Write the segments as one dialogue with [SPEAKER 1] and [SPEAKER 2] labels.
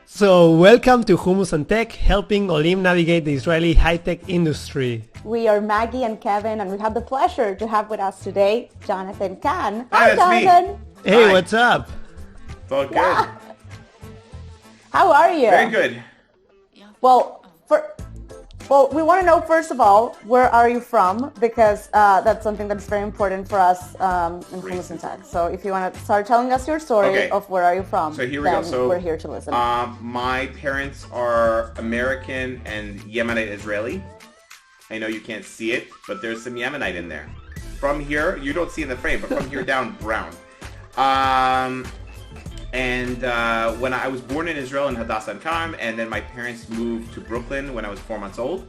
[SPEAKER 1] So welcome to Hummus and Tech, helping Olim navigate the Israeli high-tech industry.
[SPEAKER 2] We are Maggie and Kevin, and we have the pleasure to have with us today Jonathan Kahn.
[SPEAKER 3] Hi, that's
[SPEAKER 2] Jonathan.
[SPEAKER 3] me.
[SPEAKER 1] Hey,
[SPEAKER 3] Hi.
[SPEAKER 1] what's up?
[SPEAKER 3] It's all good.
[SPEAKER 2] Yeah. How are you?
[SPEAKER 3] Very good.
[SPEAKER 2] Well, we want to know, first of all, where are you from? Because that's something that's very important for us in Hummus and Tech. So if you want to start telling us your story of where are you from,
[SPEAKER 3] So here we go. So
[SPEAKER 2] we're here to listen.
[SPEAKER 3] My parents are American and Yemenite Israeli. I know you can't see it, but there's some Yemenite in there. From here, you don't see in the frame, but from here down, brown. When I was born in Israel in Hadassah and Kahn, and then my parents moved to Brooklyn when I was 4 months old.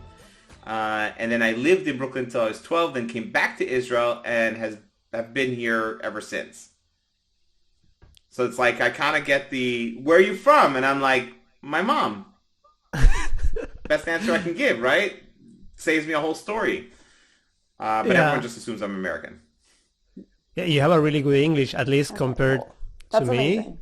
[SPEAKER 3] And then I lived in Brooklyn until I was 12, then came back to Israel and have been here ever since. So it's like I kind of get the, where are you from? And I'm like, my mom. Best answer I can give, right? Saves me a whole story. But everyone just assumes I'm American.
[SPEAKER 1] Yeah, you have a really good English, at least compared to me.
[SPEAKER 2] Amazing.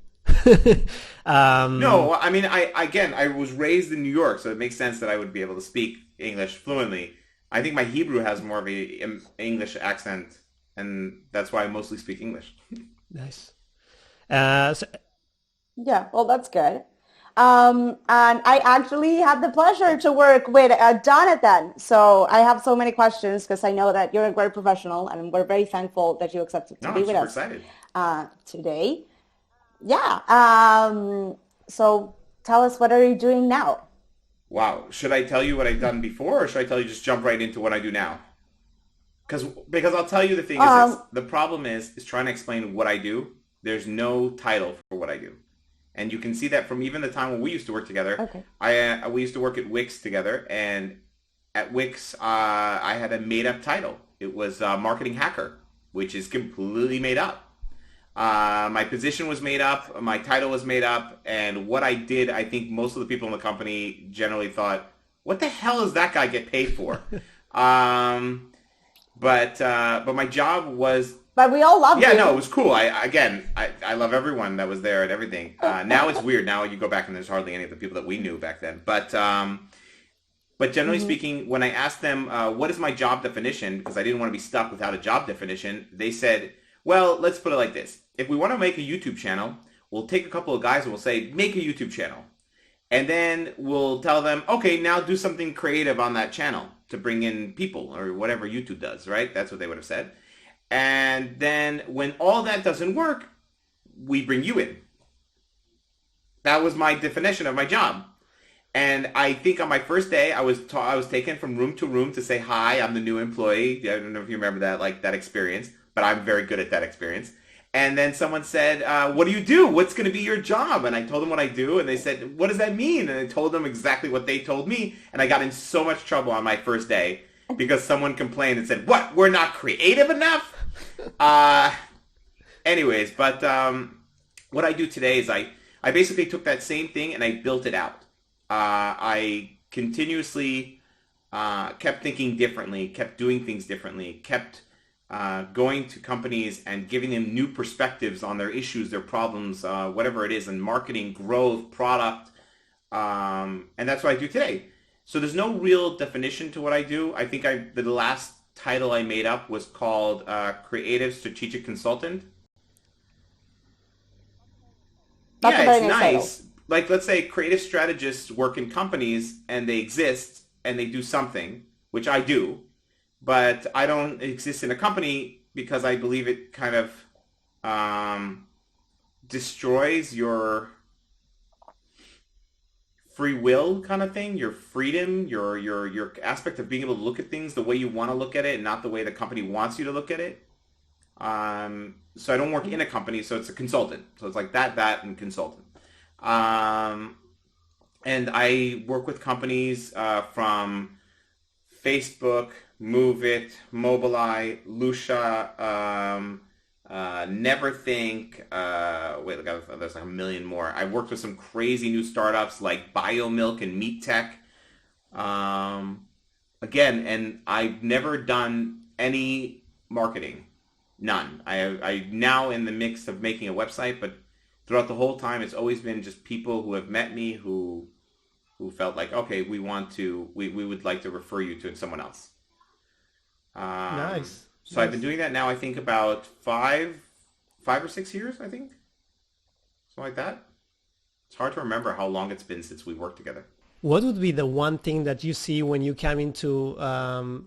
[SPEAKER 3] No, I mean, I was raised in New York, so it makes sense that I would be able to speak English fluently. I think my Hebrew has more of a English accent, and that's why I mostly speak English.
[SPEAKER 1] Nice.
[SPEAKER 2] Yeah, well, that's good. And I actually had the pleasure to work with Jonathan. So I have so many questions because I know that you're a great professional, and we're very thankful that you accepted to be with us
[SPEAKER 3] excited.
[SPEAKER 2] Today. Yeah. So tell us, what are you doing now?
[SPEAKER 3] Wow. Should I tell you what I've done before, or should I tell you just jump right into what I do now? Because I'll tell you the thing is this. The problem is trying to explain what I do. There's no title for what I do. And you can see that from even the time when we used to work together.
[SPEAKER 2] Okay.
[SPEAKER 3] We used to work at Wix together, and at Wix, I had a made-up title. It was marketing hacker, which is completely made up. My position was made up, my title was made up, and what I did, I think most of the people in the company generally thought, what the hell does that guy get paid for? But my job was...
[SPEAKER 2] But we all loved
[SPEAKER 3] it.
[SPEAKER 2] you.
[SPEAKER 3] Yeah, no, it was cool. I love everyone that was there and everything. Now it's weird. Now you go back and there's hardly any of the people that we knew back then. But generally speaking, when I asked them, what is my job definition, because I didn't want to be stuck without a job definition, they said, well, let's put it like this. If we want to make a YouTube channel, we'll take a couple of guys and we'll say, make a YouTube channel. And then we'll tell them, okay, now do something creative on that channel to bring in people or whatever YouTube does, right? That's what they would have said. And then when all that doesn't work, we bring you in. That was my definition of my job. And I think on my first day, I was taken from room to room to say, hi, I'm the new employee. I don't know if you remember that experience, but I'm very good at that experience. And then someone said, what do you do? What's going to be your job? And I told them what I do. And they said, what does that mean? And I told them exactly what they told me. And I got in so much trouble on my first day because someone complained and said, what? We're not creative enough? Anyways, but what I do today is I basically took that same thing and I built it out. I continuously kept thinking differently, kept doing things differently, kept going to companies and giving them new perspectives on their issues, their problems, whatever it is, in marketing, growth, product, and that's what I do today. So there's no real definition to what I do. I think the last title I made up was called Creative Strategic Consultant.
[SPEAKER 2] That's
[SPEAKER 3] yeah, it's
[SPEAKER 2] nice.
[SPEAKER 3] Title. Like, let's say creative strategists work in companies and they exist and they do something, which I do. But I don't exist in a company because I believe it kind of destroys your free will kind of thing, your freedom, your aspect of being able to look at things the way you want to look at it and not the way the company wants you to look at it. So I don't work in a company, so it's a consultant. So it's like that, and consultant. And I work with companies from Facebook, Move It, Mobileye, Lucia, Neverthink. There's like a million more. I've worked with some crazy new startups like BioMilk and Meat Tech. Again, and I've never done any marketing. None. I'm now in the mix of making a website, but throughout the whole time, it's always been just people who have met me who felt like, okay, we would like to refer you to someone else.
[SPEAKER 1] Nice,
[SPEAKER 3] So I've been
[SPEAKER 1] nice.
[SPEAKER 3] doing that now, I think about 5 or 6 years, I think. Something like that. It's hard to remember how long it's been since we worked together.
[SPEAKER 1] What would be the one thing that you see when you come into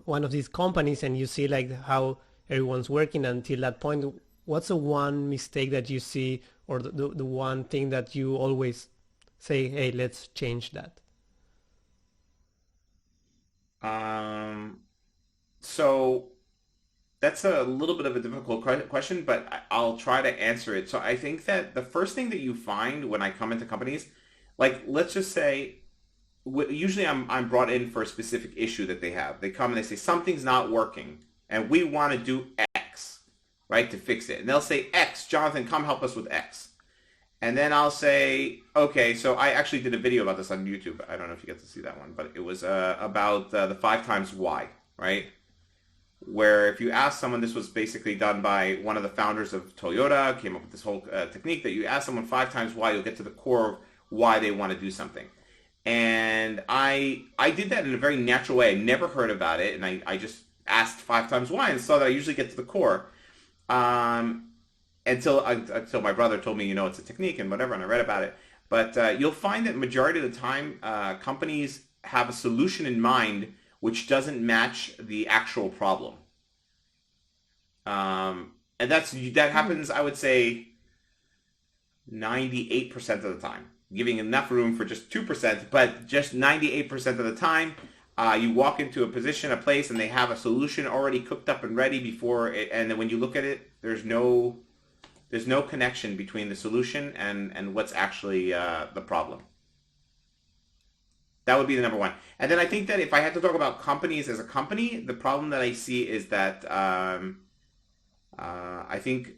[SPEAKER 1] one of these companies and you see like how everyone's working until that point? What's the one mistake that you see, or the one thing that you always say, hey, let's change that?
[SPEAKER 3] Um, so that's a little bit of a difficult question, but I'll try to answer it. So I think that the first thing that you find when I come into companies, like let's just say, usually I'm brought in for a specific issue that they have. They come and they say something's not working, and we want to do X, right, to fix it. And they'll say X, Jonathan, come help us with X. And then I'll say, okay, so I actually did a video about this on YouTube. I don't know if you get to see that one, but it was about the 5 times why, right? Where if you ask someone, this was basically done by one of the founders of Toyota, came up with this whole technique that you ask someone 5 times why, you'll get to the core of why they want to do something. And I did that in a very natural way. I never heard about it, and I just asked 5 times why and saw that I usually get to the core. Um, until my brother told me, it's a technique and whatever, and I read about it. But you'll find that majority of the time, companies have a solution in mind which doesn't match the actual problem. And that happens, I would say, 98% of the time, giving enough room for just 2%, but just 98% of the time, you walk into a place, and they have a solution already cooked up and ready before it, and then when you look at it, there's no connection between the solution and what's actually the problem. That would be the number one. And then I think that if I had to talk about companies as a company, the problem that I see is that I think,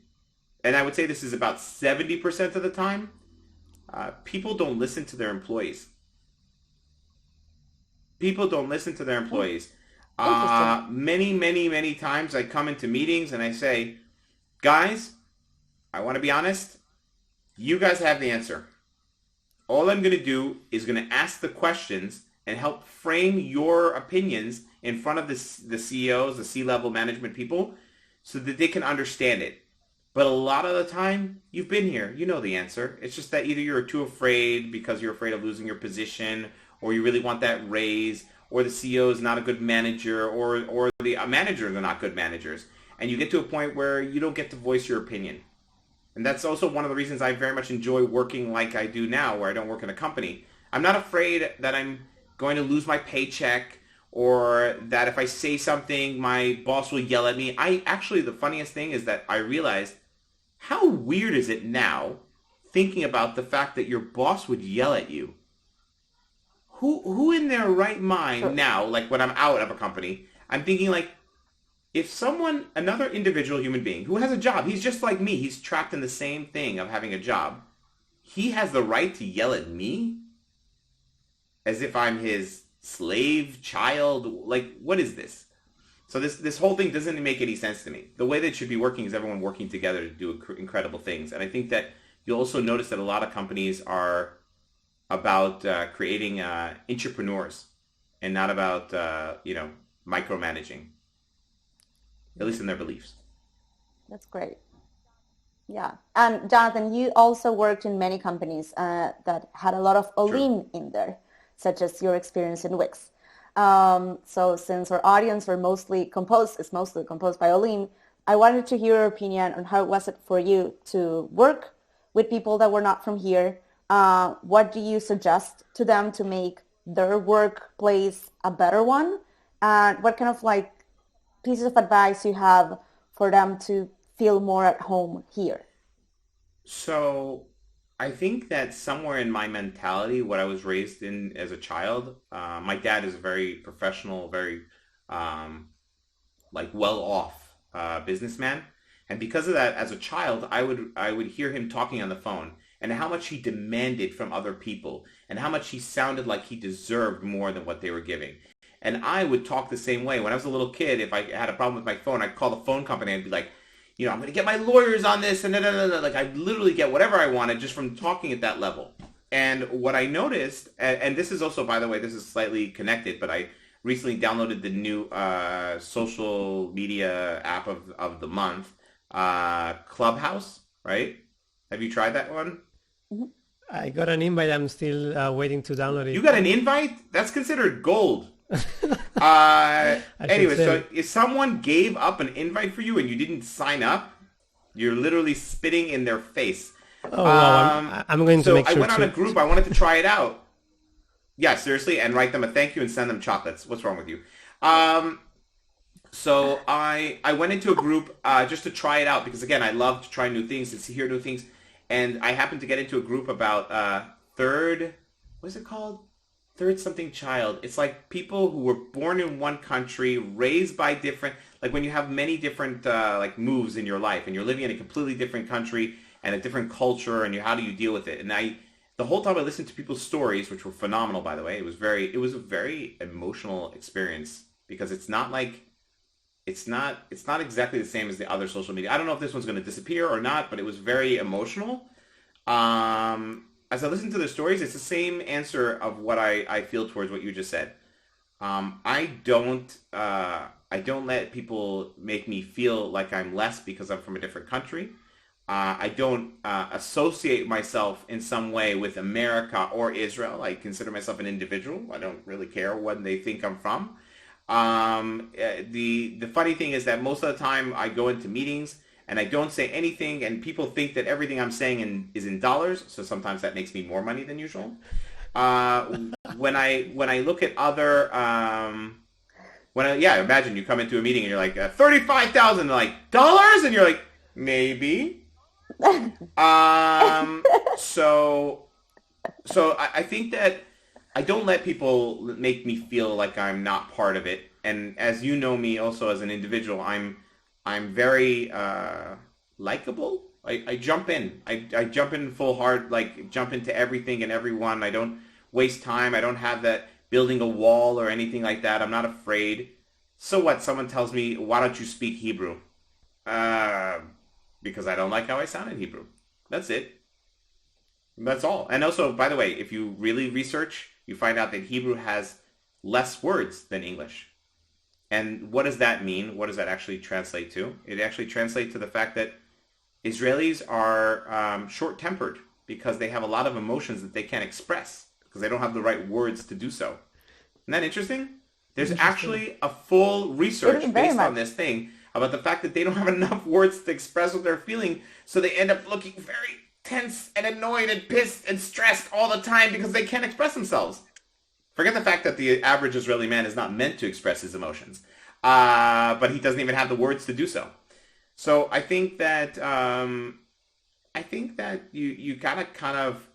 [SPEAKER 3] and I would say this is about 70% of the time, people don't listen to their employees. People don't listen to their employees.
[SPEAKER 2] Interesting.
[SPEAKER 3] Many, many, many times I come into meetings and I say, guys, I want to be honest, you guys have the answer. All I'm going to do is going to ask the questions and help frame your opinions in front of the CEOs, the C-level management people, so that they can understand it. But a lot of the time, you've been here. You know the answer. It's just that either you're too afraid because you're afraid of losing your position, or you really want that raise, or the CEO is not a good manager, or the managers are not good managers. And you get to a point where you don't get to voice your opinion. And that's also one of the reasons I very much enjoy working like I do now, where I don't work in a company. I'm not afraid that I'm going to lose my paycheck, or that if I say something, my boss will yell at me. The funniest thing is that I realized, how weird is it now, thinking about the fact that your boss would yell at you? Who in their right mind
[SPEAKER 2] Sure.
[SPEAKER 3] now, like when I'm out of a company, I'm thinking like, if someone, another individual human being who has a job, he's just like me, he's trapped in the same thing of having a job, he has the right to yell at me as if I'm his slave, child. Like, what is this? So this whole thing doesn't make any sense to me. The way that it should be working is everyone working together to do incredible things. And I think that you'll also notice that a lot of companies are about creating entrepreneurs, and not about micromanaging, at least in their beliefs.
[SPEAKER 2] That's great. Yeah. And Jonathan, you also worked in many companies that had a lot of
[SPEAKER 3] True.
[SPEAKER 2] Olim in there, such as your experience in Wix. So since our audience is mostly composed by Olim, I wanted to hear your opinion on how was it for you to work with people that were not from here. What do you suggest to them to make their workplace a better one? And what kind of like pieces of advice you have for them to feel more at home here?
[SPEAKER 3] So I think that somewhere in my mentality, what I was raised in as a child, my dad is a very professional, very um, like well-off businessman, and because of that, as a child, I would hear him talking on the phone, and how much he demanded from other people, and how much he sounded like he deserved more than what they were giving. And I would talk the same way. When I was a little kid, if I had a problem with my phone, I'd call the phone company and I'd be like, I'm going to get my lawyers on this and like I literally get whatever I wanted just from talking at that level. And what I noticed, and this is also, by the way, this is slightly connected, but I recently downloaded the new social media app of the month, Clubhouse, right? Have you tried that one?
[SPEAKER 1] I got an invite. I'm still waiting to download it.
[SPEAKER 3] You got an invite? That's considered gold. Anyway, so if someone gave up an invite for you and you didn't sign up, you're literally spitting in their face.
[SPEAKER 1] Oh, wow. I'm going to make sure.
[SPEAKER 3] So I went on a group. I wanted to try it out. Yeah, seriously, and write them a thank you and send them chocolates. What's wrong with you? So I went into a group just to try it out because, again, I love to try new things and hear new things. And I happened to get into a group about what is it called? Third something child. It's like people who were born in one country, raised by different, like when you have many different like moves in your life and you're living in a completely different country and a different culture and how do you deal with it? And the whole time I listened to people's stories, which were phenomenal, by the way. It was a very emotional experience because it's not exactly the same as the other social media. I don't know if this one's going to disappear or not, but it was very emotional. As I listen to the stories, it's the same answer of what I feel towards what you just said. I don't let people make me feel like I'm less because I'm from a different country. I don't associate myself in some way with America or Israel. I consider myself an individual. I don't really care what they think I'm from. The funny thing is that most of the time I go into meetings and I don't say anything, and people think that everything I'm saying is in dollars. So sometimes that makes me more money than usual. When I look at other, imagine you come into a meeting and you're like $35,000, like dollars, and you're like maybe. So I think that I don't let people make me feel like I'm not part of it. And as you know me also as an individual, I'm very likable. I jump in. I jump in full heart, like jump into everything and everyone. I don't waste time. I don't have that building a wall or anything like that. I'm not afraid. So what? Someone tells me, why don't you speak Hebrew? Because I don't like how I sound in Hebrew. That's it. That's all. And also, by the way, if you really research, you find out that Hebrew has less words than English. And what does that mean? What does that actually translate to? It actually translates to the fact that Israelis are short-tempered because they have a lot of emotions that they can't express because they don't have the right words to do so. Isn't that interesting? There's actually a full research based on this thing about the fact that they don't have enough words to express what they're feeling, so they end up looking very tense and annoyed and pissed and stressed all the time because they can't express themselves. Forget the fact that the average Israeli man is not meant to express his emotions, but he doesn't even have the words to do so. So I think that you gotta kind of,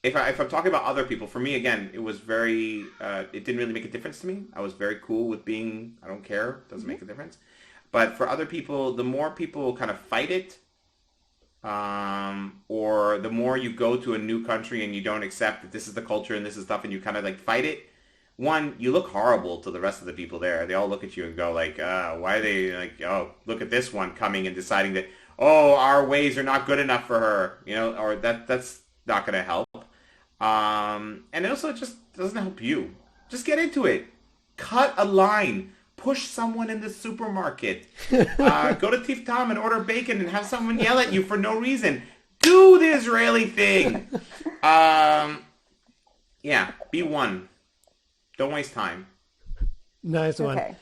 [SPEAKER 3] if I'm talking about other people, for me again, it was very, it didn't really make a difference to me. I was very cool with being, I don't care, doesn't make a difference. But for other people, the more people kind of fight it, or the more you go to a new country and you don't accept that this is the culture and this is stuff and you kind of like fight it, one, you look horrible to the rest of the people there. They all look at you and go like, why are they like, oh, look at this one coming and deciding that, oh, our ways are not good enough for her, or that's not going to help. And also it just doesn't help you. Just get into it. Cut a line. Push someone in the supermarket. Go to Tiftam and order bacon and have someone yell at you for no reason. Do the Israeli thing. Yeah, be one. Don't waste time.
[SPEAKER 1] Nice one.
[SPEAKER 2] Okay.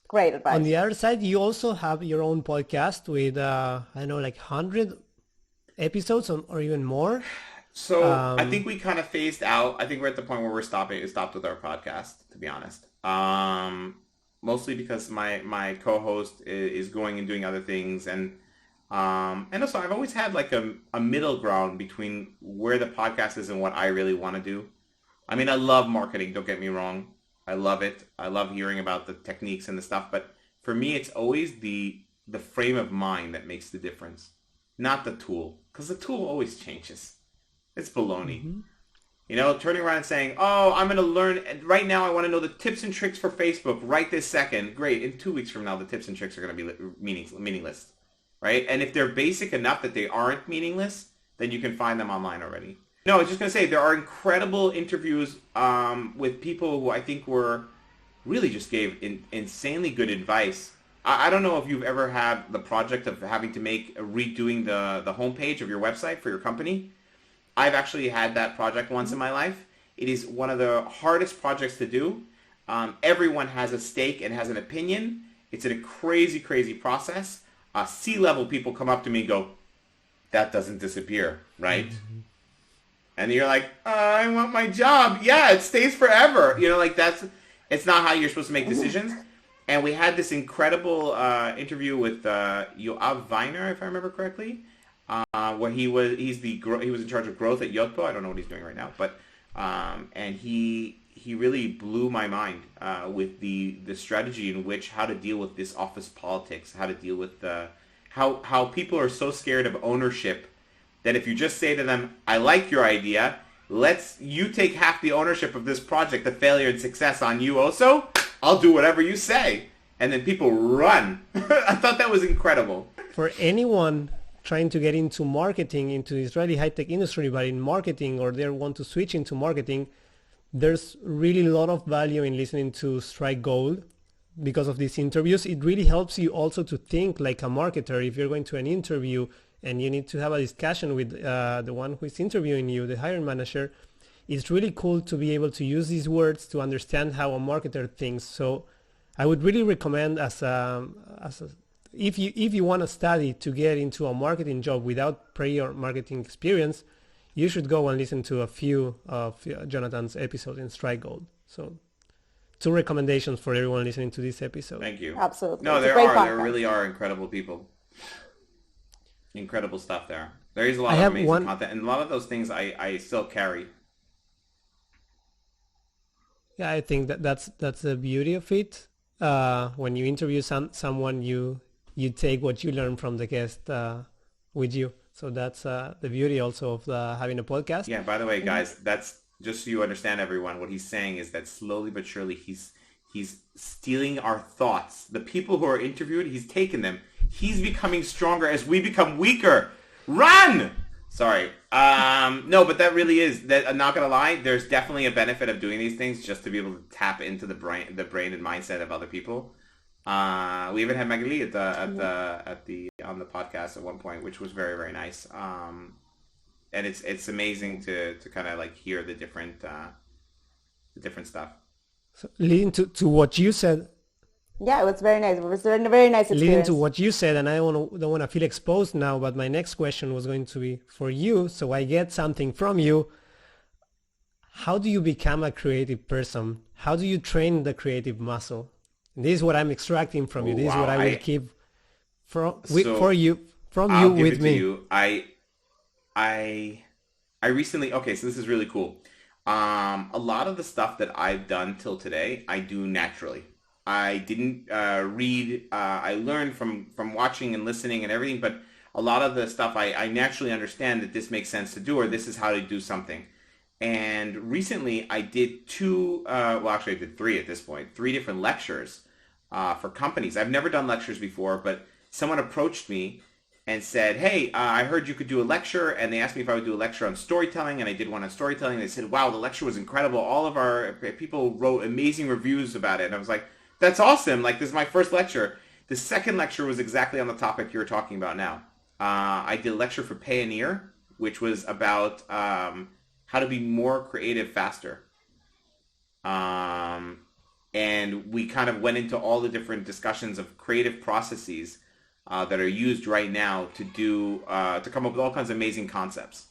[SPEAKER 2] Great advice.
[SPEAKER 1] On the other side, you also have your own podcast with, I don't know, like 100 episodes or even more.
[SPEAKER 3] So I think we kind of phased out. I think we're at the point where we're stopped with our podcast, to be honest. Mostly because my co-host is going and doing other things, and also I've always had like a middle ground between where the podcast is and what I really want to do. I mean, I love marketing, don't get me wrong. I love it. I love hearing about the techniques and the stuff, but for me it's always the frame of mind that makes the difference, not the tool, because the tool always changes. It's baloney. Turning around and saying, oh, I'm going to learn, right now I want to know the tips and tricks for Facebook right this second. Great. In 2 weeks from now, the tips and tricks are going to be meaningless, right? And if they're basic enough that they aren't meaningless, then you can find them online already. No, I was just going to say, there are incredible interviews with people who I think really just gave insanely good advice. I don't know if you've ever had the project of having to redoing the homepage of your website for your company. I've actually had that project once in my life. It is one of the hardest projects to do. Everyone has a stake and has an opinion. It's a crazy, crazy process. C-level people come up to me and go, that doesn't disappear, right? Mm-hmm. And you're like, I want my job. Yeah, it stays forever. It's not how you're supposed to make decisions. And we had this incredible interview with Yoav Weiner, if I remember correctly. Where he was in charge of growth at Yotpo. I don't know what he's doing right now, but and he really blew my mind with the strategy in which how to deal with this office politics, how to deal with how people are so scared of ownership that if you just say to them, I like your idea, you take half the ownership of this project, the failure and success on you also, I'll do whatever you say. And then people run. I thought that was incredible.
[SPEAKER 1] For anyone trying to get into marketing, into the Israeli high-tech industry, but in marketing, or they want to switch into marketing, there's really a lot of value in listening to Strike Gold because of these interviews. It really helps you also to think like a marketer. If you're going to an interview and you need to have a discussion with the one who is interviewing you, the hiring manager, it's really cool to be able to use these words to understand how a marketer thinks. So I would really recommend if you want to study to get into a marketing job without prior marketing experience, you should go and listen to a few of Jonathan's episodes in Strike Gold. So 2 recommendations for everyone listening to this episode.
[SPEAKER 3] Thank you.
[SPEAKER 2] Absolutely.
[SPEAKER 3] No, there really are incredible people. Incredible stuff there. There is a lot of amazing content, and a lot of those things I still carry.
[SPEAKER 1] Yeah, I think that's the beauty of it. When you interview someone, you take what you learn from the guest with you. So that's the beauty also of having a podcast.
[SPEAKER 3] Yeah, by the way, guys, that's just so you understand, everyone, what he's saying is that slowly but surely he's stealing our thoughts. The people who are interviewed, he's taken them. He's becoming stronger as we become weaker. Run! Sorry. No, but that really is, that I'm not going to lie, there's definitely a benefit of doing these things just to be able to tap into the brain and mindset of other people. We even had Magali on the podcast at one point, which was very, very nice. And it's amazing to kind of like hear the different stuff.
[SPEAKER 1] So leading to what you said.
[SPEAKER 2] Yeah, it was very nice. It was a very nice experience.
[SPEAKER 1] Leading to what you said, and I don't want to feel exposed now, but my next question was going to be for you, so I get something from you. How do you become a creative person? How do you train the creative muscle? This is what I'm extracting from you. This is what I will keep for you with me.
[SPEAKER 3] I recently, okay, so this is really cool. A lot of the stuff that I've done till today, I do naturally. I didn't read. I learned from watching and listening and everything, but a lot of the stuff I naturally understand that this makes sense to do, or this is how to do something. And recently I did I did 3 at this point, 3 different lectures for companies. I've never done lectures before, but someone approached me and said, hey, I heard you could do a lecture, and they asked me if I would do a lecture on storytelling, and I did one on storytelling. They said, wow, the lecture was incredible. All of our people wrote amazing reviews about it. And I was like, that's awesome. Like, this is my first lecture. The second lecture was exactly on the topic you're talking about now. I did a lecture for Payoneer, which was about how to be more creative faster. And we kind of went into all the different discussions of creative processes that are used right now to come up with all kinds of amazing concepts.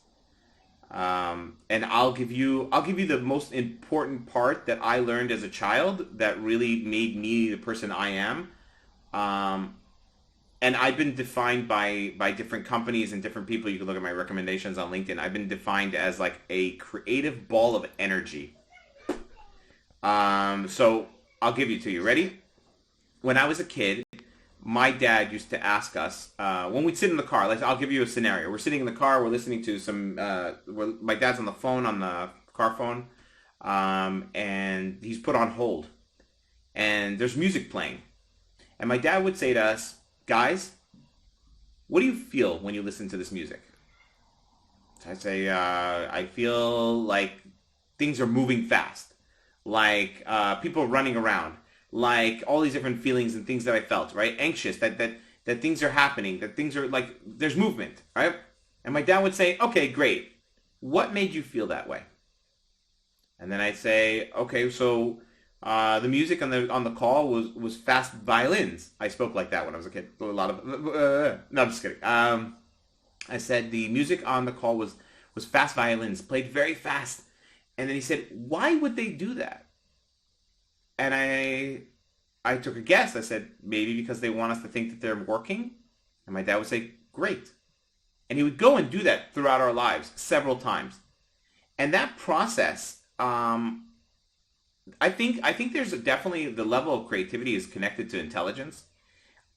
[SPEAKER 3] And I'll give you the most important part that I learned as a child that really made me the person I am. And I've been defined by different companies and different people. You can look at my recommendations on LinkedIn. I've been defined as like a creative ball of energy. So I'll give it to you. Ready? When I was a kid, my dad used to ask us, when we'd sit in the car, I'll give you a scenario. We're sitting in the car, we're listening to my dad's on the phone on the car phone, and he's put on hold, and there's music playing, and my dad would say to us, guys, what do you feel when you listen to this music? So I say, I feel like things are moving fast, like people are running around, like all these different feelings and things that I felt, right? Anxious, that things are happening, that things are like, there's movement, right? And my dad would say, okay, great. What made you feel that way? And then I'd say, okay, so the music on the call was fast violins. I spoke like that when I was a kid. A lot of no, I'm just kidding. I said the music on the call was fast violins, played very fast. And then he said, why would they do that? And I took a guess. I said, maybe because they want us to think that they're working. And my dad would say, great. And he would go and do that throughout our lives several times. And that process, I think there's definitely the level of creativity is connected to intelligence.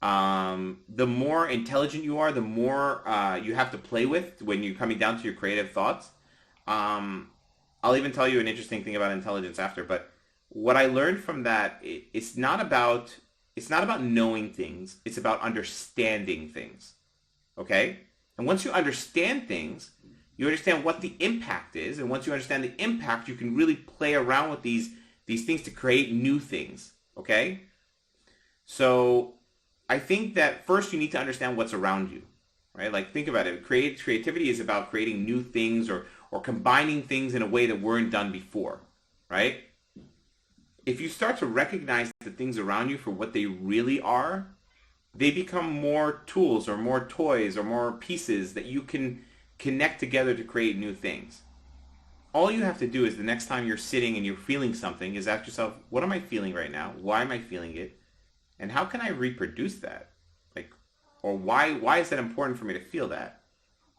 [SPEAKER 3] The more intelligent you are, the more you have to play with when you're coming down to your creative thoughts. I'll even tell you an interesting thing about intelligence after, but what I learned from that, it's not about knowing things, it's about understanding things. Okay? And once you understand things, you understand what the impact is, and once you understand the impact, you can really play around with these things to create new things. Okay? So I think that first you need to understand what's around you, right? Like think about it. Creativity is about creating new things or combining things in a way that weren't done before, right? If you start to recognize the things around you for what they really are, they become more tools or more toys or more pieces that you can connect together to create new things. All you have to do is the next time you're sitting and you're feeling something is ask yourself, what am I feeling right now? Why am I feeling it? And how can I reproduce that? Like, or why is that important for me to feel that?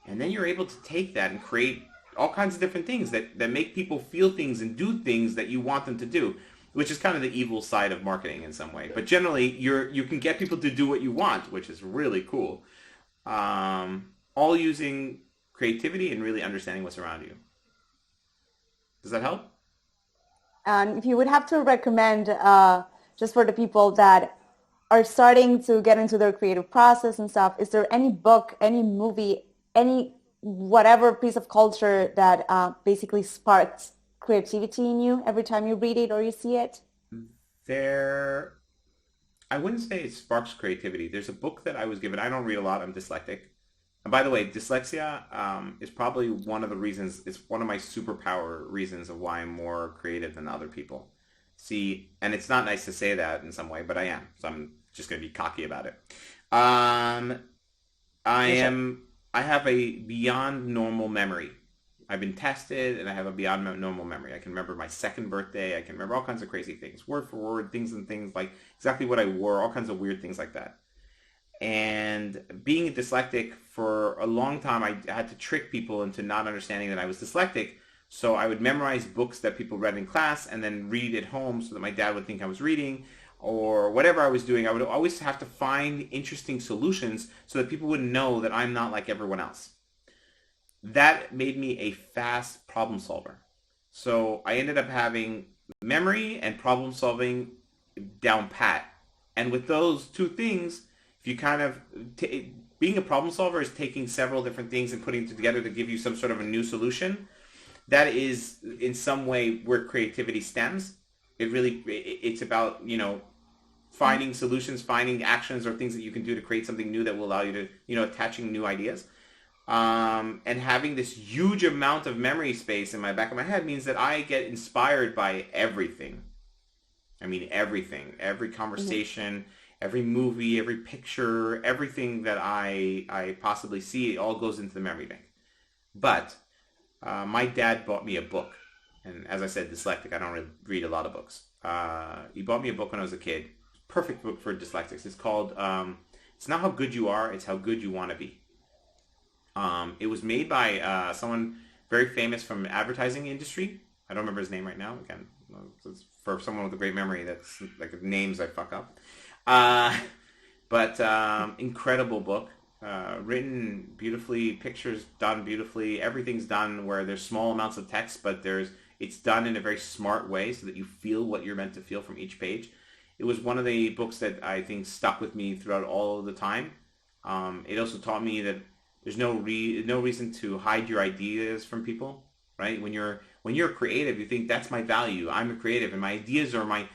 [SPEAKER 3] And then you're able to take that and create all kinds of different things that make people feel things and do things that you want them to do, which is kind of the evil side of marketing in some way. But generally, you can get people to do what you want, which is really cool. All using creativity and really understanding what's around you. Does that help?
[SPEAKER 2] And if you would have to recommend, just for the people that are starting to get into their creative process and stuff, is there any book, any movie, any whatever piece of culture that basically sparks creativity in you every time you read it or you see it?
[SPEAKER 3] I wouldn't say it sparks creativity. There's a book that I was given. I don't read a lot. I'm dyslexic. And by the way, dyslexia is probably one of the reasons, it's one of my superpower reasons of why I'm more creative than other people. See, and it's not nice to say that in some way, but I am. So I'm just going to be cocky about it. I have a beyond normal memory. I've been tested and I have a beyond normal memory. I can remember my second birthday. I can remember all kinds of crazy things, word for word, things like exactly what I wore, all kinds of weird things like that. And being dyslexic for a long time, I had to trick people into not understanding that I was dyslexic. So I would memorize books that people read in class and then read at home so that my dad would think I was reading, or whatever I was doing. I would always have to find interesting solutions so that people would know that I'm not like everyone else. That made me a fast problem solver. So I ended up having memory and problem solving down pat. And with those two things, if you kind of being a problem solver is taking several different things and putting them together to give you some sort of a new solution. That is in some way where creativity stems. It's about, finding solutions, finding actions or things that you can do to create something new that will allow you to, attaching new ideas. And having this huge amount of memory space in my back of my head means that I get inspired by everything. I mean, everything, every conversation, every movie, every picture, everything that I possibly see, it all goes into the memory bank. But my dad bought me a book. And as I said, dyslexic, I don't really read a lot of books. He bought me a book when I was a kid. Perfect book for dyslexics. It's called, It's Not How Good You Are, It's How Good You Want to Be. It was made by someone very famous from the advertising industry. I don't remember his name right now. Again, it's for someone with a great memory, that's like names I fuck up. But incredible book. Written beautifully, pictures done beautifully, everything's done where there's small amounts of text, but it's done in a very smart way so that you feel what you're meant to feel from each page. It was one of the books that I think stuck with me throughout all of the time. It also taught me that there's no reason to hide your ideas from people, right? When you're creative, you think that's my value. I'm a creative, and my ideas are my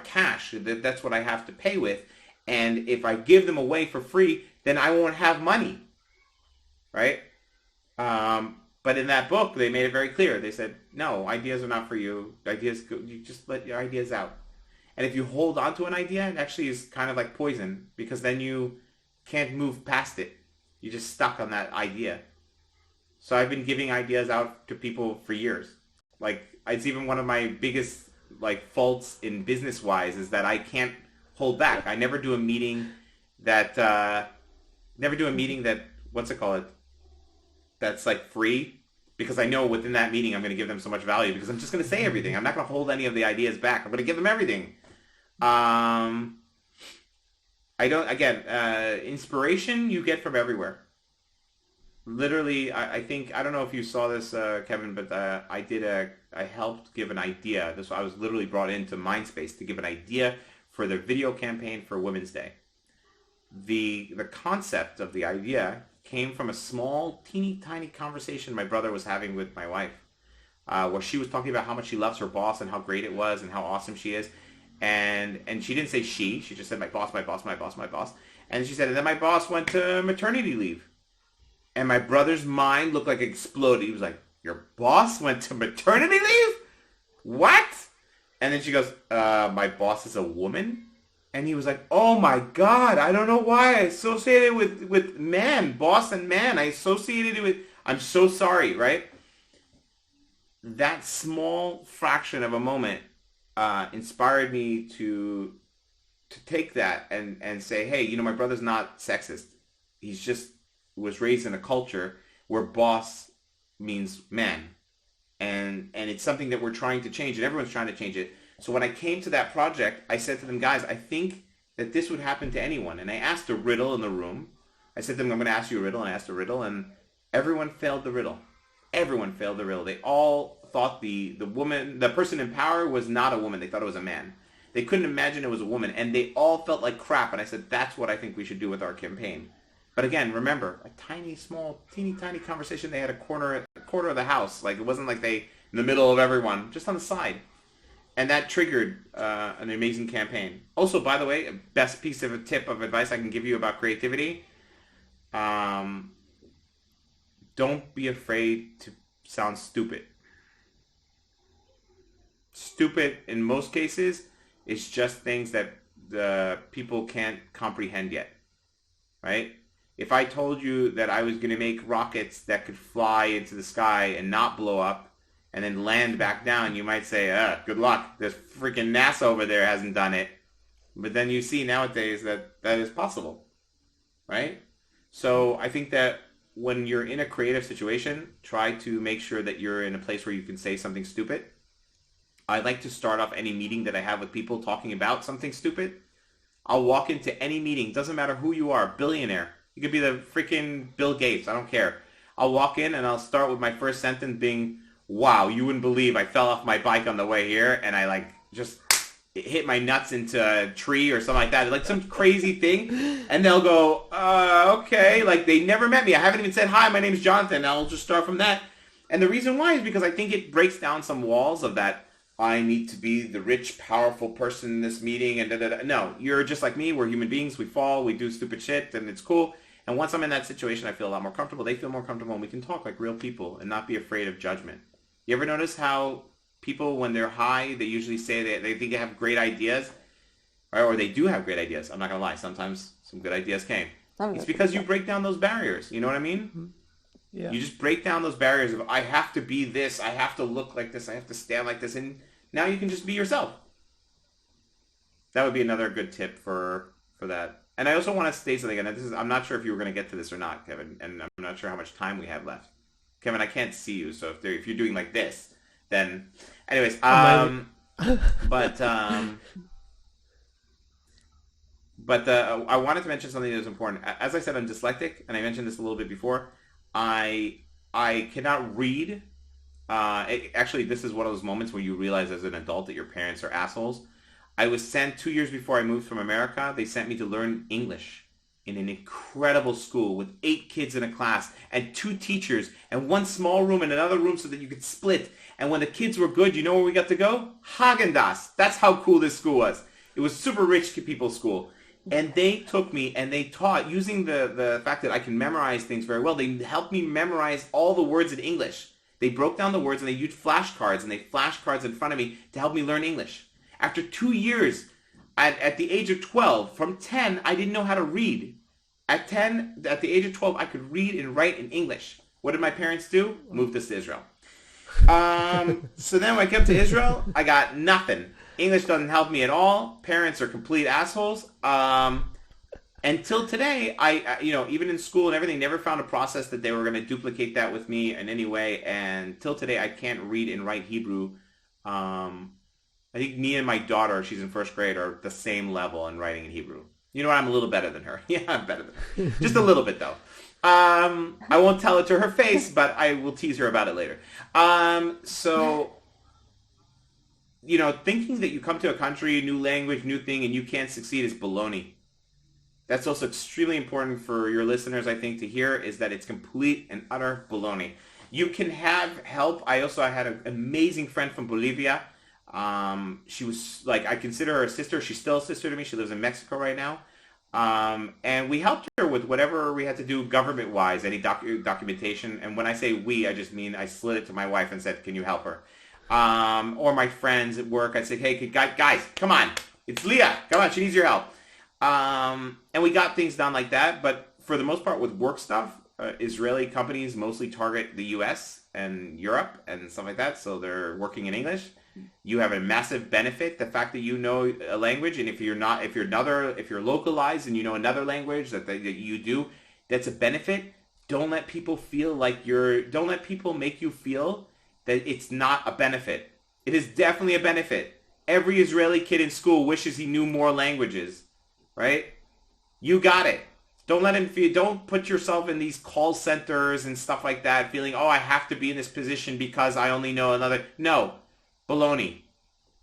[SPEAKER 3] cash. That's what I have to pay with. And if I give them away for free, then I won't have money, right? But in that book, they made it very clear. They said, no, ideas are not for you. You just let your ideas out. And if you hold on to an idea, it actually is kind of like poison, because then you can't move past it. You're just stuck on that idea. So I've been giving ideas out to people for years. Like, it's even one of my biggest faults in business-wise is that I can't hold back. I never do a meeting that what's it called? That's free, because I know within that meeting I'm going to give them so much value, because I'm just going to say everything. I'm not going to hold any of the ideas back. I'm going to give them everything. Inspiration you get from everywhere. Literally, I think, I don't know if you saw this, Kevin, but I helped give an idea. I was literally brought into Mindspace to give an idea for their video campaign for Women's Day. The concept of the idea came from a small, teeny tiny conversation my brother was having with my wife, where she was talking about how much she loves her boss and how great it was and how awesome she is. And she didn't say she just said my boss, my boss, my boss, my boss. And she said, and then my boss went to maternity leave. And my brother's mind looked like it exploded. He was like, your boss went to maternity leave? What? And then she goes, my boss is a woman? And he was like, oh my God, I don't know why I associated with man, boss and man. I associated it with, I'm so sorry, right? That small fraction of a moment inspired me to take that and say, hey, my brother's not sexist. He's just was raised in a culture where boss means man. And it's something that we're trying to change, and everyone's trying to change it. So when I came to that project, I said to them, guys, I think that this would happen to anyone. And I asked a riddle in the room. I said to them, I'm going to ask you a riddle. And I asked a riddle, and everyone failed the riddle. Everyone failed the riddle. They all thought the person in power was not a woman. They thought it was a man. They couldn't imagine it was a woman. And they all felt like crap. And I said, that's what I think we should do with our campaign. But again, remember, a tiny, small, teeny tiny conversation. They had a corner of the house. It wasn't like they in the middle of everyone, just on the side. And that triggered an amazing campaign. Also, by the way, best piece of a tip of advice I can give you about creativity. Don't be afraid to sound stupid. Stupid, in most cases, is just things that the people can't comprehend yet. Right? If I told you that I was going to make rockets that could fly into the sky and not blow up, and then land back down, you might say, good luck. This freaking NASA over there hasn't done it. But then you see nowadays that is possible, right? So I think that when you're in a creative situation, try to make sure that you're in a place where you can say something stupid. I like to start off any meeting that I have with people talking about something stupid. I'll walk into any meeting, doesn't matter who you are, billionaire. You could be the freaking Bill Gates, I don't care. I'll walk in and I'll start with my first sentence being, wow, you wouldn't believe I fell off my bike on the way here and I just hit my nuts into a tree or something like that. Some crazy thing. And they'll go, okay. They never met me. I haven't even said, hi, my name's Jonathan. And I'll just start from that. And the reason why is because I think it breaks down some walls of that. I need to be the rich, powerful person in this meeting. And da-da-da. No, you're just like me. We're human beings. We fall. We do stupid shit. And it's cool. And once I'm in that situation, I feel a lot more comfortable. They feel more comfortable. And we can talk like real people and not be afraid of judgment. You ever notice how people, when they're high, they usually say they think they have great ideas? Or they do have great ideas. I'm not going to lie. Sometimes some good ideas came. It's because you break down those barriers. You know what I mean?
[SPEAKER 1] Yeah.
[SPEAKER 3] You just break down those barriers of, I have to be this. I have to look like this. I have to stand like this. And now you can just be yourself. That would be another good tip for that. And I also want to say something. And I'm not sure if you were going to get to this or not, Kevin. And I'm not sure how much time we have left. Kevin, I can't see you, so if you're doing like this, then, anyways, I wanted to mention something that was important. As I said, I'm dyslexic, and I mentioned this a little bit before. I cannot read Actually, this is one of those moments where you realize as an adult that your parents are assholes. I was sent 2 years before I moved from America. They sent me to learn English in an incredible school with 8 kids in a class and 2 teachers and one small room and another room so that you could split. And when the kids were good, you know where we got to go? Haagen-Dazs. That's how cool this school was. It was super rich people's school. And they took me and they taught, using the fact that I can memorize things very well, they helped me memorize all the words in English. They broke down the words and they used flashcards, and they flashed cards in front of me to help me learn English. After 2 years, at the age of 12, from 10, I didn't know how to read. At the age of 12, I could read and write in English. What did my parents do? Moved us to Israel. So then when I came to Israel, I got nothing. English doesn't help me at all. Parents are complete assholes. Until today, I even in school and everything, never found a process that they were going to duplicate that with me in any way. And till today, I can't read and write Hebrew. I think me and my daughter, she's in first grade, are the same level in writing in Hebrew. You know what? I'm a little better than her. Yeah, I'm better than her. Just a little bit, though. I won't tell it to her face, but I will tease her about it later. Thinking that you come to a country, new language, new thing, and you can't succeed is baloney. That's also extremely important for your listeners, I think, to hear, is that it's complete and utter baloney. You can have help. I had an amazing friend from Bolivia. She was I consider her a sister. She's still a sister to me. She lives in Mexico right now. And we helped her with whatever we had to do government-wise, any documentation. And when I say we, I just mean I slid it to my wife and said, can you help her? Or my friends at work, I said, hey, guys, come on. It's Leah. Come on, she needs your help. And we got things done like that. But for the most part with work stuff, Israeli companies mostly target the U.S. and Europe and stuff like that. So they're working in English. You have a massive benefit, the fact that you know a language, and if you're localized and you know another language that you do, that's a benefit. Don't let people make you feel that it's not a benefit. It is definitely a benefit. Every Israeli kid in school wishes he knew more languages, right? You got it. Don't put yourself in these call centers and stuff like that, feeling, I have to be in this position because I only know another. No. Baloney.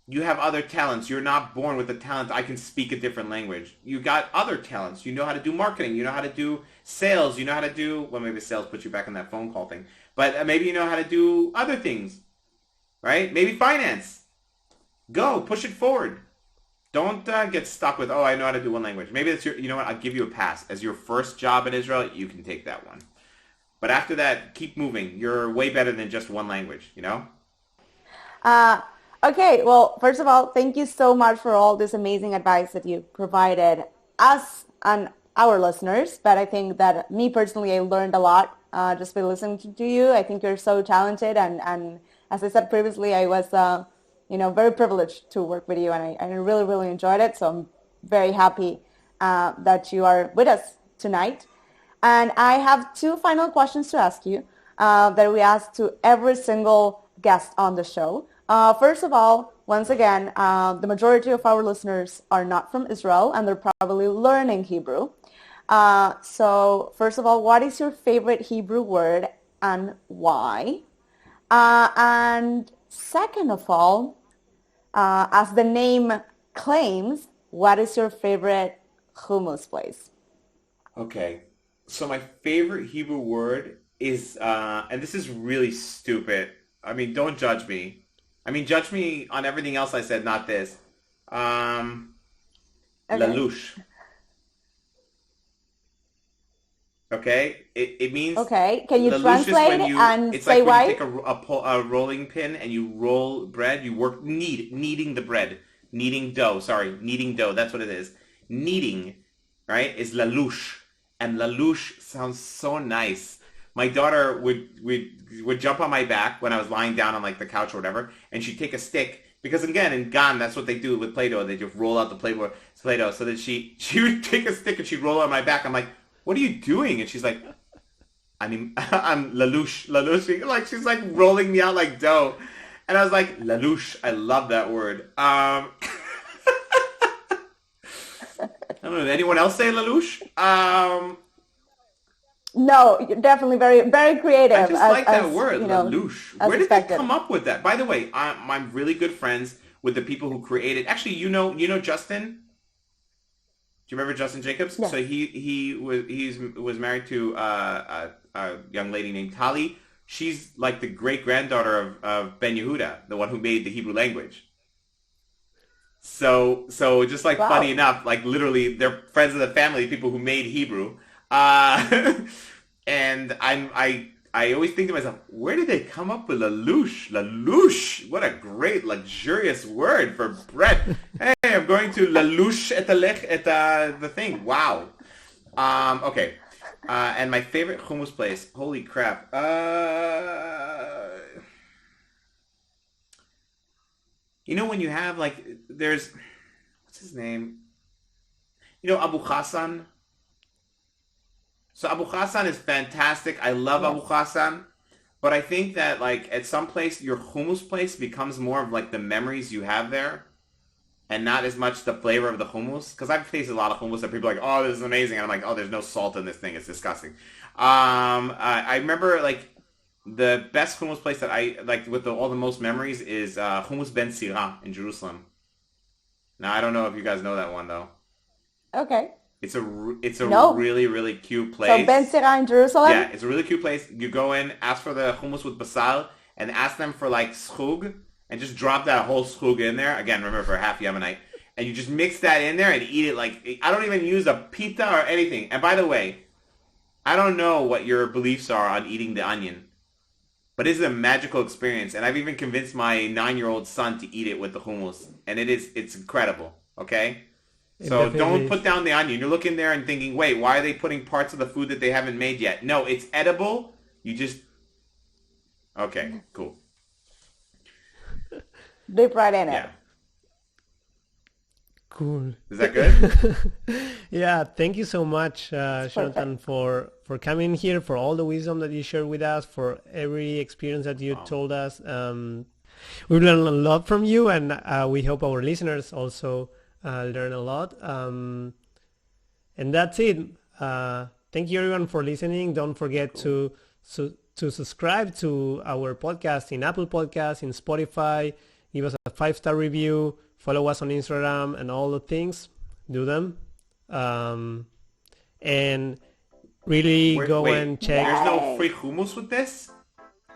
[SPEAKER 3] You have other talents. You're not born with the talent, I can speak a different language. You got other talents. You know how to do marketing. You know how to do sales. You know how to do, well, maybe sales puts you back in that phone call thing. But maybe you know how to do other things, right? Maybe finance. Go. Push it forward. Don't get stuck with, I know how to do one language. Maybe that's you know what, I'll give you a pass. As your first job in Israel, you can take that one. But after that, keep moving. You're way better than just one language, you know?
[SPEAKER 2] Okay, well, first of all, thank you so much for all this amazing advice that you provided us and our listeners. But I think that me personally, I learned a lot just by listening to you. I think you're so talented. And as I said previously, I was, very privileged to work with you. And I really, really enjoyed it. So I'm very happy that you are with us tonight. And I have 2 final questions to ask you that we ask to every single guest on the show. First of all, once again, the majority of our listeners are not from Israel, and they're probably learning Hebrew. So first of all, what is your favorite Hebrew word and why? And second of all, as the name claims, what is your favorite hummus place?
[SPEAKER 3] Okay. So my favorite Hebrew word is, and this is really stupid. I mean, don't judge me. I mean, judge me on everything else I said, not this.
[SPEAKER 2] Okay.
[SPEAKER 3] Lalouche. Okay? It means...
[SPEAKER 2] Okay. Can you
[SPEAKER 3] lalouche is
[SPEAKER 2] translate
[SPEAKER 3] when
[SPEAKER 2] and
[SPEAKER 3] it's
[SPEAKER 2] say
[SPEAKER 3] like when
[SPEAKER 2] why?
[SPEAKER 3] you take a rolling pin and you roll bread. You work kneading the bread. Kneading dough. Sorry, kneading dough. That's what it is. Kneading, right, is lalouche. And lalouche sounds so nice. My daughter would jump on my back when I was lying down on the couch or whatever, and she'd take a stick, because again in Kahn that's what they do with Play-Doh. They just roll out the Play-Doh, so that she would take a stick and she'd roll it on my back. I'm like, what are you doing? And she's like, I'm lalouche, like she's like rolling me out like dough, and I was like, lalouche. I love that word. I don't know. Did anyone else say lalouche?
[SPEAKER 2] No, you're definitely very, very creative.
[SPEAKER 3] I just like that word, laloosh. Where did they
[SPEAKER 2] expected.
[SPEAKER 3] come up with that? By the way, I'm really good friends with the people who created. Actually, you know Justin. Do you remember Justin Jacobs?
[SPEAKER 2] Yes.
[SPEAKER 3] So he was married to a young lady named Tali. She's like the great granddaughter of Ben Yehuda, the one who made the Hebrew language. So just like
[SPEAKER 2] Wow.
[SPEAKER 3] funny enough, like literally they're friends of the family, people who made Hebrew. And I always think to myself, where did they come up with laloosh? Laloosh, what a great luxurious word for bread. Hey, I'm going to laloosh et the thing. Wow. Okay. And my favorite hummus place. Holy crap. You know when you have like there's what's his name? You know Abu Hassan? So Abu Hassan is fantastic. I love Abu Hassan. But I think that like at some place your hummus place becomes more of like the memories you have there and not as much the flavor of the hummus. Because I've tasted a lot of hummus that people are like, oh, this is amazing. And I'm like, oh, there's no salt in this thing. It's disgusting. I remember like the best hummus place that I like with all the most memories is Hummus Ben Sira in Jerusalem. Now I don't know if you guys know that one though.
[SPEAKER 2] Okay.
[SPEAKER 3] It's a
[SPEAKER 2] No.
[SPEAKER 3] really, really cute place.
[SPEAKER 2] So Ben Sira in Jerusalem?
[SPEAKER 3] Yeah, it's a really cute place. You go in, ask for the hummus with basal, and ask them for like schug, and just drop that whole schug in there. Again, remember for half Yemenite. And you just mix that in there and eat it like, I don't even use a pita or anything. And by the way, I don't know what your beliefs are on eating the onion, but it's a magical experience. And I've even convinced my 9-year-old son to eat it with the hummus. And it's incredible, okay? So don't put down the onion. You're looking there and thinking, wait, why are they putting parts of the food that they haven't made yet? No, it's edible. You just... Okay, cool.
[SPEAKER 2] Dip right in it.
[SPEAKER 3] Yeah.
[SPEAKER 1] Cool.
[SPEAKER 3] Is that good?
[SPEAKER 1] Yeah, thank you so much, Jonathan, for coming here, for all the wisdom that you shared with us, for every experience that you told us. We learned a lot from you, and we hope our listeners also learn a lot. And that's it. Thank you everyone for listening. Don't forget to subscribe to our podcast in Apple Podcasts, in Spotify. Give us a 5-star review. Follow us on Instagram and all the things. Do them. And really go and check.
[SPEAKER 3] There's no free hummus with this?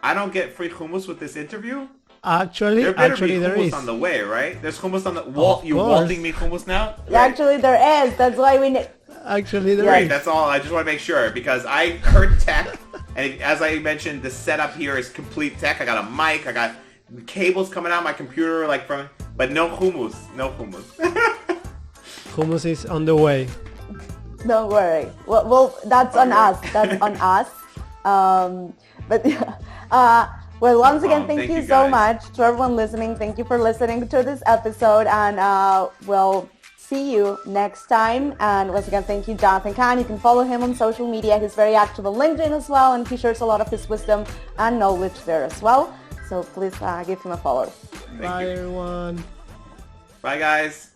[SPEAKER 3] I don't get free hummus with this interview?
[SPEAKER 1] Actually,
[SPEAKER 3] there better be
[SPEAKER 1] there
[SPEAKER 3] hummus
[SPEAKER 1] is.
[SPEAKER 3] on the way, right? There's hummus on the You're
[SPEAKER 1] course.
[SPEAKER 3] wanting me hummus now?
[SPEAKER 2] Yeah, actually, there is. That's why we need...
[SPEAKER 1] Actually, there
[SPEAKER 3] Great,
[SPEAKER 1] is.
[SPEAKER 3] that's all. I just want to make sure because I heard tech, and as I mentioned, the setup here is complete tech. I got a mic, I got cables coming out of my computer, but no hummus, no hummus.
[SPEAKER 1] Hummus is on the way.
[SPEAKER 2] Don't worry. Well, that's on us. That's on us. Well, once again, thank you so much to everyone listening. Thank you for listening to this episode, and we'll see you next time. And once again, thank you, Jonathan Kahn. You can follow him on social media. He's very active on LinkedIn as well, and he shares a lot of his wisdom and knowledge there as well. So please give him a follow.
[SPEAKER 1] Bye, everyone.
[SPEAKER 3] Bye, guys.